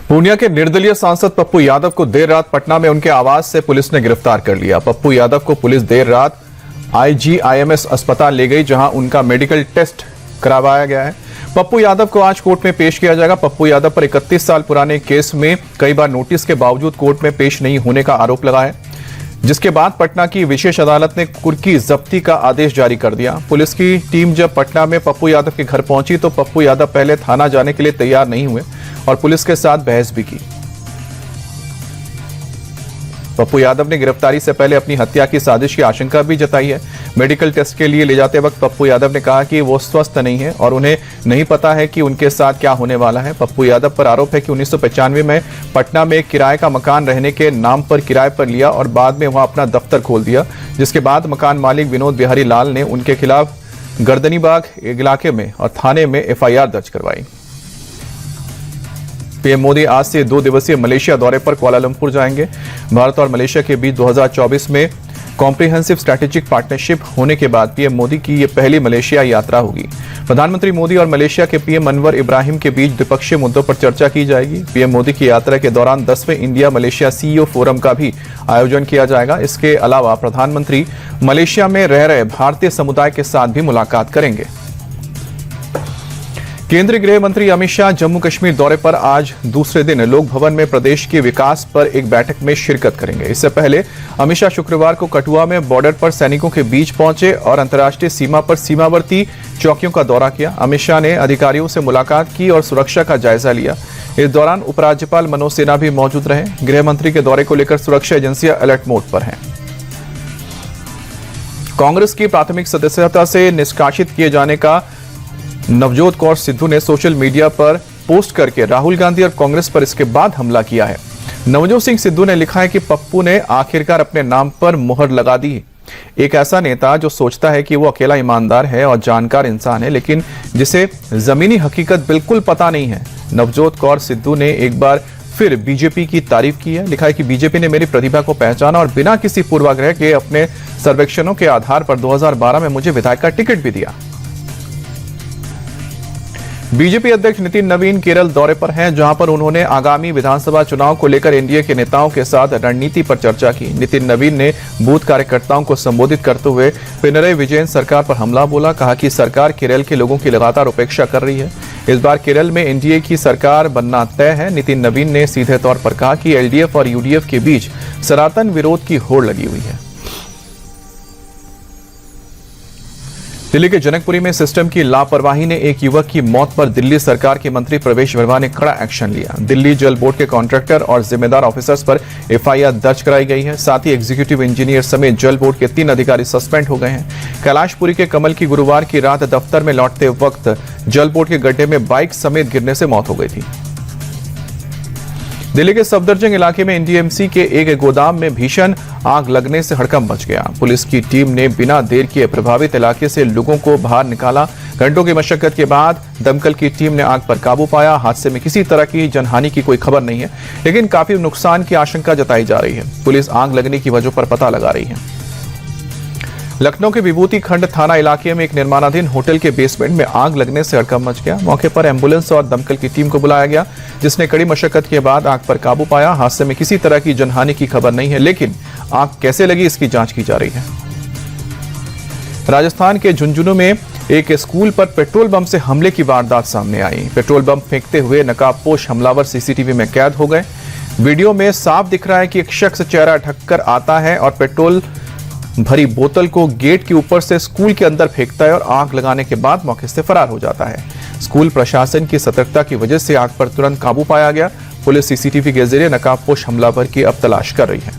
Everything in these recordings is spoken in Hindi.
पूर्णिया के निर्दलीय सांसद पप्पू यादव को देर रात पटना में उनके आवास से पुलिस ने गिरफ्तार कर लिया। पप्पू यादव को पुलिस देर रात IGIMS अस्पताल ले गई, जहां उनका मेडिकल टेस्ट करवाया गया है। पप्पू यादव को आज कोर्ट में पेश किया जाएगा। पप्पू यादव पर 31 साल पुराने केस में कई बार नोटिस के बावजूद कोर्ट में पेश नहीं होने का आरोप लगा है, जिसके बाद पटना की विशेष अदालत ने कुर्की जब्ती का आदेश जारी कर दिया। पुलिस की टीम जब पटना में पप्पू यादव के घर पहुंची तो पप्पू यादव पहले थाना जाने के लिए तैयार नहीं हुए और पुलिस के साथ बहस भी की। पप्पू यादव ने गिरफ्तारी से पहले अपनी हत्या की साजिश की आशंका भी जताई है। मेडिकल टेस्ट के लिए ले जाते वक्त पप्पू यादव ने कहा कि वो स्वस्थ नहीं है और उन्हें नहीं पता है कि उनके साथ क्या होने वाला है। पप्पू यादव पर आरोप है कि 1995 में पटना में एक किराए का मकान रहने के नाम पर किराए पर लिया और बाद में वहां अपना दफ्तर खोल दिया, जिसके बाद मकान मालिक विनोद बिहारी लाल ने उनके खिलाफ गर्दनीबाग इलाके में और थाने में FIR दर्ज करवाई। पीएम मोदी आज से 2 दिवसीय मलेशिया दौरे पर कुआलालंपुर जाएंगे। भारत और मलेशिया के बीच 2024 में कॉम्प्रिहेंसिव स्ट्रैटेजिक पार्टनरशिप होने के बाद पीएम मोदी की यह पहली मलेशिया यात्रा होगी। प्रधानमंत्री मोदी और मलेशिया के पीएम अनवर इब्राहिम के बीच द्विपक्षीय मुद्दों पर चर्चा की जाएगी। पीएम मोदी की यात्रा के दौरान 10वें इंडिया मलेशिया CEO फोरम का भी आयोजन किया जाएगा। इसके अलावा प्रधानमंत्री मलेशिया में रह रहे भारतीय समुदाय के साथ भी मुलाकात करेंगे। केंद्रीय गृह मंत्री अमित शाह जम्मू कश्मीर दौरे पर आज दूसरे दिन लोक भवन में प्रदेश के विकास पर एक बैठक में शिरकत करेंगे। इससे पहले अमित शाह शुक्रवार को कठुआ में बॉर्डर पर सैनिकों के बीच पहुंचे और अंतर्राष्ट्रीय सीमा पर सीमावर्ती चौकियों का दौरा किया। अमित शाह ने अधिकारियों से मुलाकात की और सुरक्षा का जायजा लिया। इस दौरान उपराज्यपाल मनोज सिन्हा भी मौजूद रहे। गृह मंत्री के दौरे को लेकर सुरक्षा एजेंसियां अलर्ट मोड पर हैं। कांग्रेस की प्राथमिक सदस्यता से निष्कासित किए जाने का नवजोत कौर सिद्धू ने सोशल मीडिया पर पोस्ट करके राहुल गांधी और कांग्रेस पर इसके बाद हमला किया है। नवजोत सिंह सिद्धू ने लिखा है कि पप्पू ने आखिरकार अपने नाम पर मुहर लगा दी। एक ऐसा नेता जो सोचता है कि वो अकेला ईमानदार है और जानकार इंसान है, लेकिन जिसे जमीनी हकीकत बिल्कुल पता नहीं है। नवजोत कौर सिद्धू ने एक बार फिर बीजेपी की तारीफ की है। लिखा है कि बीजेपी ने मेरी प्रतिभा को पहचाना और बिना किसी पूर्वाग्रह के अपने सर्वेक्षणों के आधार पर 2012 में मुझे विधायक का टिकट भी दिया। बीजेपी अध्यक्ष नितिन नवीन केरल दौरे पर हैं, जहां पर उन्होंने आगामी विधानसभा चुनाव को लेकर एनडीए के नेताओं के साथ रणनीति पर चर्चा की। नितिन नवीन ने बूथ कार्यकर्ताओं को संबोधित करते हुए पिनरई विजयन सरकार पर हमला बोला। कहा कि सरकार केरल के लोगों की लगातार उपेक्षा कर रही है। इस बार केरल में एनडीए की सरकार बनना तय है। नितिन नवीन ने सीधे तौर पर कहा कि एलडीएफ और यूडीएफ के बीच सनातन विरोध की होड़ लगी हुई है। दिल्ली के जनकपुरी में सिस्टम की लापरवाही ने एक युवक की मौत पर दिल्ली सरकार के मंत्री प्रवेश वर्मा ने कड़ा एक्शन लिया। दिल्ली जल बोर्ड के कॉन्ट्रैक्टर और जिम्मेदार ऑफिसर्स पर FIR दर्ज कराई गई है। साथ ही एग्जीक्यूटिव इंजीनियर समेत जल बोर्ड के 3 अधिकारी सस्पेंड हो गए हैं। कैलाशपुरी के कमल की गुरुवार की रात दफ्तर में लौटते वक्त जल बोर्ड के गड्ढे में बाइक समेत गिरने से मौत हो गई थी। दिल्ली के सफदरजंग इलाके में NDMC के एक गोदाम में भीषण आग लगने से हड़कंप मच गया। पुलिस की टीम ने बिना देर किए प्रभावित इलाके से लोगों को बाहर निकाला। घंटों की मशक्कत के बाद दमकल की टीम ने आग पर काबू पाया। हादसे में किसी तरह की जनहानि की कोई खबर नहीं है, लेकिन काफी नुकसान की आशंका जताई जा रही है। पुलिस आग लगने की वजह पर पता लगा रही है। लखनऊ के विभूति खंड थाना इलाके में एक निर्माणाधीन होटल के बेसमेंट में आग लगने से हड़कंप मच गया। मौके पर एम्बुलेंस और दमकल की टीम को बुलाया गया, जिसने कड़ी मशक्कत के बाद आग पर काबू पाया। हादसे में किसी तरह की जनहानि की खबर नहीं है, लेकिन आग कैसे लगी इसकी जांच की जा रही है। राजस्थान के झुंझुनू में एक स्कूल पर पेट्रोल बम से हमले की वारदात सामने आई। पेट्रोल बम फेंकते हुए नकाबपोश हमलावर CCTV में कैद हो गए। वीडियो में साफ दिख रहा है कि एक शख्स चेहरा ढककर आता है और पेट्रोल भरी बोतल को गेट के ऊपर से स्कूल के अंदर फेंकता है और आग लगाने के बाद मौके से फरार हो जाता है। स्कूल प्रशासन की सतर्कता की वजह से आग पर तुरंत काबू पाया गया। पुलिस CCTV के जरिए नकाबपोश हमलावर की अब तलाश कर रही है।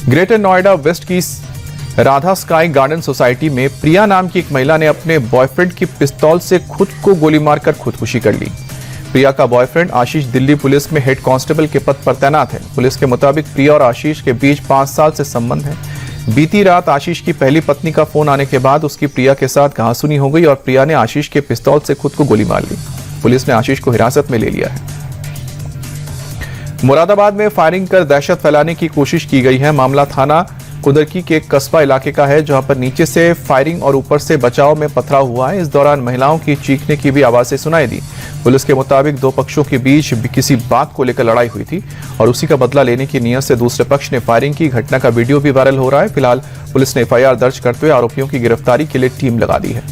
ग्रेटर नोएडा वेस्ट की राधा स्काई गार्डन सोसाइटी में प्रिया नाम की एक महिला ने अपने बॉयफ्रेंड की पिस्तौल से खुद को गोली मारकर खुदकुशी कर ली। प्रिया का बॉयफ्रेंड आशीष दिल्ली पुलिस में हेड कांस्टेबल के पद पर तैनात है। पुलिस के मुताबिक प्रिया और आशीष के बीच 5 साल से संबंध है। बीती रात आशीष की पहली पत्नी का फोन आने के बाद उसकी प्रिया के साथ कहासुनी हो गई और प्रिया ने आशीष के पिस्तौल से खुद को गोली मार ली। पुलिस ने आशीष को हिरासत में ले लिया है। मुरादाबाद में फायरिंग कर दहशत फैलाने की कोशिश की गई है। मामला थाना कुदरकी के कस्बा इलाके का है, जहां पर नीचे से फायरिंग और ऊपर से बचाव में पथराव हुआ है। इस दौरान महिलाओं की चीखने की भी आवाजें सुनाई दी। पुलिस के मुताबिक दो पक्षों के बीच किसी बात को लेकर लड़ाई हुई थी और उसी का बदला लेने की नीयत से दूसरे पक्ष ने फायरिंग की। घटना का वीडियो भी वायरल हो रहा है। फिलहाल पुलिस ने एफआईआर दर्ज करते हुए आरोपियों की गिरफ्तारी के लिए टीम लगा दी है।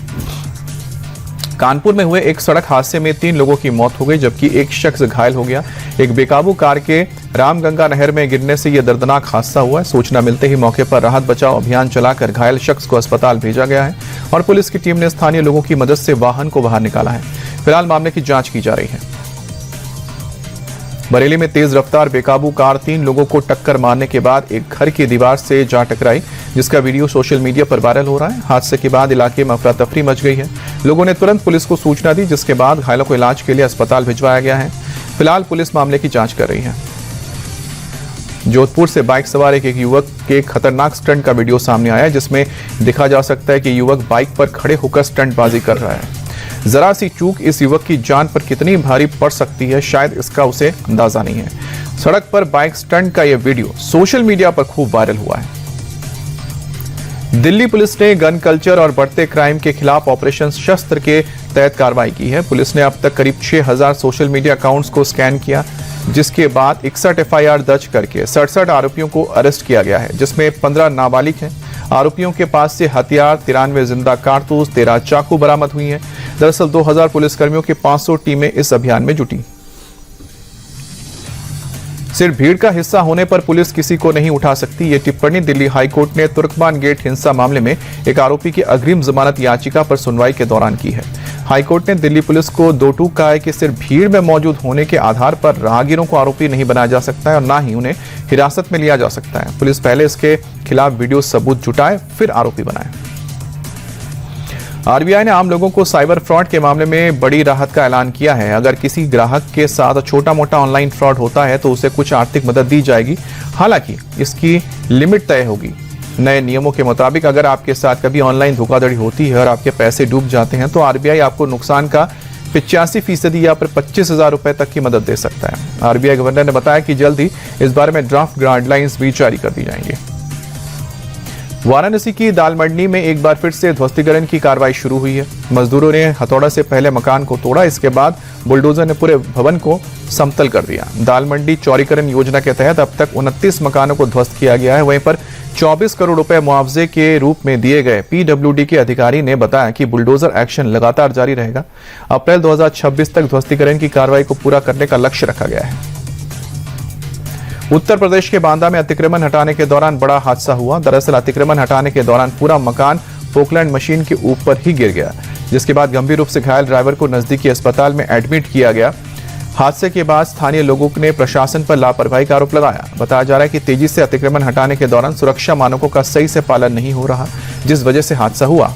कानपुर में हुए एक सड़क हादसे में 3 लोगों की मौत हो गई, जबकि एक शख्स घायल हो गया। एक बेकाबू कार के रामगंगा नहर में गिरने से यह दर्दनाक हादसा हुआ है। सूचना मिलते ही मौके पर राहत बचाव अभियान चलाकर घायल शख्स को अस्पताल भेजा गया है और पुलिस की टीम ने स्थानीय लोगों की मदद से वाहन को बाहर निकाला है। फिलहाल मामले की जांच की जा रही है। बरेली में तेज रफ्तार बेकाबू कार 3 लोगों को टक्कर मारने के बाद एक घर की दीवार से जा टकराई, जिसका वीडियो सोशल मीडिया पर वायरल हो रहा है। हादसे के बाद इलाके में अफरा तफरी मच गई है। लोगों ने तुरंत पुलिस को सूचना दी, जिसके बाद घायलों को इलाज के लिए अस्पताल भिजवाया गया है। फिलहाल पुलिस मामले की जांच कर रही है। जोधपुर से बाइक सवार एक युवक के खतरनाक स्टंट का वीडियो सामने आया है, जिसमें देखा जा सकता है कि युवक बाइक पर खड़े होकर स्टंटबाजी कर रहा है। जरा सी चूक इस युवक की जान पर कितनी भारी पड़ सकती है, शायद इसका उसे अंदाजा नहीं है। सड़क पर बाइक स्टंट का यह वीडियो सोशल मीडिया पर खूब वायरल हुआ है। दिल्ली पुलिस ने गन कल्चर और बढ़ते क्राइम के खिलाफ ऑपरेशन शस्त्र के तहत कार्रवाई की है। पुलिस ने अब तक करीब 6000 सोशल मीडिया अकाउंट्स को स्कैन किया, जिसके बाद 61 एफआईआर दर्ज करके 67 आरोपियों को अरेस्ट किया गया है, जिसमें 15 नाबालिग हैं। आरोपियों के पास से हथियार, 93 जिंदा कारतूस, 13 चाकू बरामद हुई हैं। दरअसल 2000 पुलिसकर्मियों की 500 टीमें इस अभियान में जुटी। सिर्फ भीड़ का हिस्सा होने पर पुलिस किसी को नहीं उठा सकती, ये टिप्पणी दिल्ली हाईकोर्ट ने तुर्कमान गेट हिंसा मामले में एक आरोपी की अग्रिम जमानत याचिका पर सुनवाई के दौरान की है। हाईकोर्ट ने दिल्ली पुलिस को दो टूक कहा है कि सिर्फ भीड़ में मौजूद होने के आधार पर राहगीरों को आरोपी नहीं बनाया जा सकता है और न ही उन्हें हिरासत में लिया जा सकता है। पुलिस पहले इसके खिलाफ वीडियो सबूत जुटाए, फिर आरोपी बनाए। आरबीआई ने आम लोगों को साइबर फ्रॉड के मामले में बड़ी राहत का ऐलान किया है। अगर किसी ग्राहक के साथ छोटा मोटा ऑनलाइन फ्रॉड होता है तो उसे कुछ आर्थिक मदद दी जाएगी, हालांकि इसकी लिमिट तय होगी। नए नियमों के मुताबिक अगर आपके साथ कभी ऑनलाइन धोखाधड़ी होती है और आपके पैसे डूब जाते हैं तो आरबीआई आपको नुकसान का 85% या फिर 25,000 रुपए तक की मदद दे सकता है। आरबीआई गवर्नर ने बताया कि जल्द ही इस बारे में ड्राफ्ट गाइडलाइंस भी जारी कर दी जाएंगी। वाराणसी की दाल मंडी में एक बार फिर से ध्वस्तीकरण की कार्रवाई शुरू हुई है। मजदूरों ने हथौड़ा से पहले मकान को तोड़ा, इसके बाद बुलडोजर ने पूरे भवन को समतल कर दिया। दाल मंडी चौड़ीकरण योजना के तहत अब तक 29 मकानों को ध्वस्त किया गया है। वहीं पर 24 करोड़ रुपए मुआवजे के रूप में दिए गए। पीडब्ल्यूडी के अधिकारी ने बताया कि बुलडोजर एक्शन लगातार जारी रहेगा। अप्रैल 2026 तक ध्वस्तीकरण की कार्रवाई को पूरा करने का लक्ष्य रखा गया है। उत्तर प्रदेश के बांदा में अतिक्रमण हटाने के दौरान बड़ा हादसा हुआ। दरअसल अतिक्रमण हटाने के दौरान पूरा मकान पोकलैंड मशीन के ऊपर ही गिर गया, जिसके बाद गंभीर रूप से घायल ड्राइवर को नजदीकी अस्पताल में एडमिट किया गया। हादसे के बाद स्थानीय लोगों ने प्रशासन पर लापरवाही का आरोप लगाया। बताया जा रहा है कि तेजी से अतिक्रमण हटाने के दौरान सुरक्षा मानकों का सही से पालन नहीं हो रहा, जिस वजह से हादसा हुआ।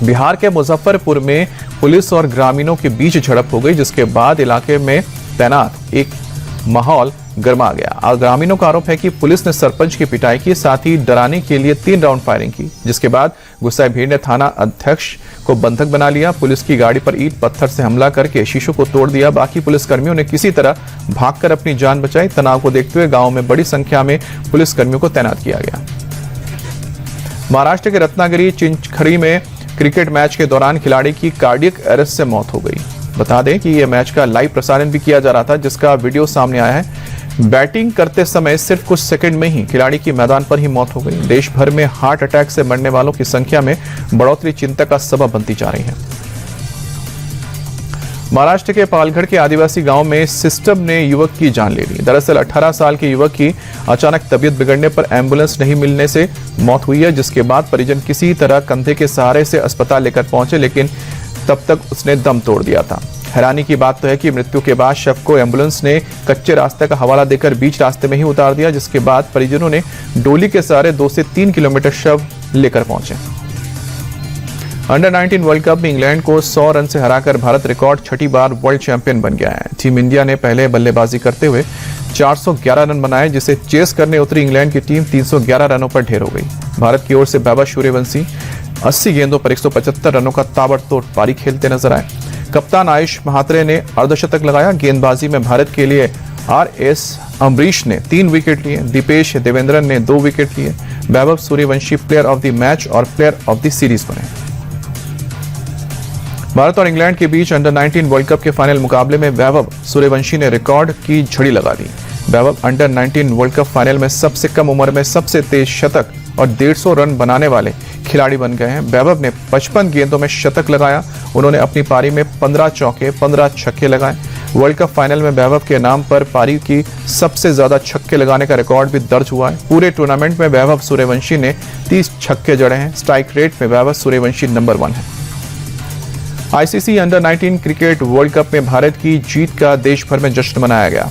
बिहार के मुजफ्फरपुर में पुलिस और ग्रामीणों के बीच झड़प हो गई, जिसके बाद इलाके में तैनात एक माहौल गर्मा गया। ग्रामीणों का आरोप है कि पुलिस ने सरपंच की पिटाई की, साथ ही डराने के लिए 3 राउंड फायरिंग की, जिसके बाद गुस्साए भीड़ ने थाना अध्यक्ष को बंधक बना लिया। पुलिस की गाड़ी पर ईंट पत्थर से हमला करके शीशों को तोड़ दिया। बाकी पुलिसकर्मियों ने किसी तरह भागकर अपनी जान बचाई। तनाव को देखते हुए गांव में बड़ी संख्या में पुलिसकर्मियों को तैनात किया गया। महाराष्ट्र के रत्नागिरी चिंचखड़ी में क्रिकेट मैच के दौरान खिलाड़ी की कार्डियक अरेस्ट से मौत हो गई। बता दें कि यह मैच का लाइव प्रसारण भी किया जा रहा था, जिसका वीडियो सामने आया है। बैटिंग करते समय सिर्फ कुछ सेकंड में ही खिलाड़ी की मैदान पर ही मौत हो गई। देश भर में हार्ट अटैक से मरने वालों की संख्या में बढ़ोतरी चिंता का सबब बनती जा रही है। महाराष्ट्र के पालघर के आदिवासी गांव में सिस्टम ने युवक की जान ले ली। दरअसल 18 साल के युवक की अचानक तबीयत बिगड़ने पर एम्बुलेंस नहीं मिलने से मौत हुई है, जिसके बाद परिजन किसी तरह कंधे के सहारे से अस्पताल लेकर पहुंचे, लेकिन तब तक उसने दम तोड़ दिया था। हैरानी की बात तो है कि मृत्यु के बाद शव को एम्बुलेंस ने कच्चे रास्ते का हवाला देकर बीच रास्ते में ही उतार दिया, जिसके बाद परिजनों ने डोली के सहारे 2 से 3 किलोमीटर शव लेकर पहुंचे। अंडर 19 वर्ल्ड कप में इंग्लैंड को 100 रन से हराकर भारत रिकॉर्ड 6ठी बार वर्ल्ड चैंपियन बन गया है। टीम इंडिया ने पहले बल्लेबाजी करते हुए 411 रन बनाए, जिसे चेस करने उतरी इंग्लैंड की टीम 311 रनों पर ढेर हो गई। भारत की ओर से वैभव सूर्यवंशी 80 गेंदों पर 175 रनों का ताबड़तोड़ पारी खेलते नजर आए। कप्तान आयुष महात्रे ने अर्धशतक लगाया। गेंदबाजी में भारत के लिए RS अमरीश ने 3 विकेट लिए, दीपेश देवेंद्रन ने 2 विकेट लिए। Vaibhav Suryavanshi player of the match और प्लेयर ऑफ द सीरीज बने। भारत और इंग्लैंड के बीच अंडर 19 वर्ल्ड कप के फाइनल मुकाबले में वैभव सूर्यवंशी ने रिकॉर्ड की झड़ी लगा दी। Vaibhav under 19 world cup final में सबसे कम उम्र में सबसे तेज शतक और 150 रन बनाने वाले खिलाड़ी बन गए हैं। वैभव ने 55 गेंदों में शतक लगाया। उन्होंने अपनी पारी में 15 चौके 15 छक्के लगाए। वर्ल्ड कप फाइनल में वैभव के नाम पर पारी की सबसे ज्यादा छक्के लगाने का रिकॉर्ड भी दर्ज हुआ है। पूरे टूर्नामेंट में वैभव सूर्यवंशी ने 30 छक्के जड़े हैं। स्ट्राइक रेट में वैभव सूर्यवंशी नंबर 1 है। ICC under 19 cricket world cup में भारत की जीत का देश भर में जश्न मनाया गया।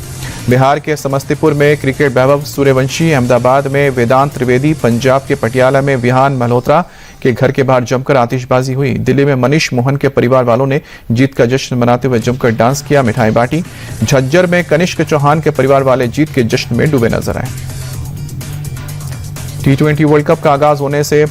बिहार के समस्तीपुर में क्रिकेट वैभव सूर्यवंशी, अहमदाबाद में वेदांत त्रिवेदी, पंजाब के पटियाला में विहान मल्होत्रा के घर के बाहर जमकर आतिशबाजी हुई। दिल्ली में मनीष मोहन के परिवार वालों ने जीत का जश्न मनाते हुए जमकर डांस किया, मिठाई बांटी। झज्जर में कनिष्क चौहान के परिवार वाले जीत के जश्न में डूबे नजर आए। T20 वर्ल्ड कप का आगाज होने से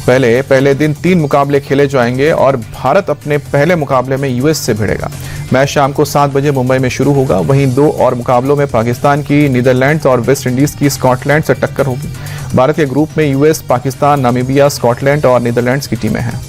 पहले दिन 3 मुकाबले खेले जाएंगे और भारत अपने पहले मुकाबले में यूएस से भिड़ेगा। मैच शाम को 7 बजे मुंबई में शुरू होगा। वहीं 2 और मुकाबलों में पाकिस्तान की नीदरलैंड्स और वेस्ट इंडीज की स्कॉटलैंड से टक्कर होगी। भारत के ग्रुप में यूएस, पाकिस्तान, नामीबिया, स्कॉटलैंड और नीदरलैंड्स की टीमें हैं।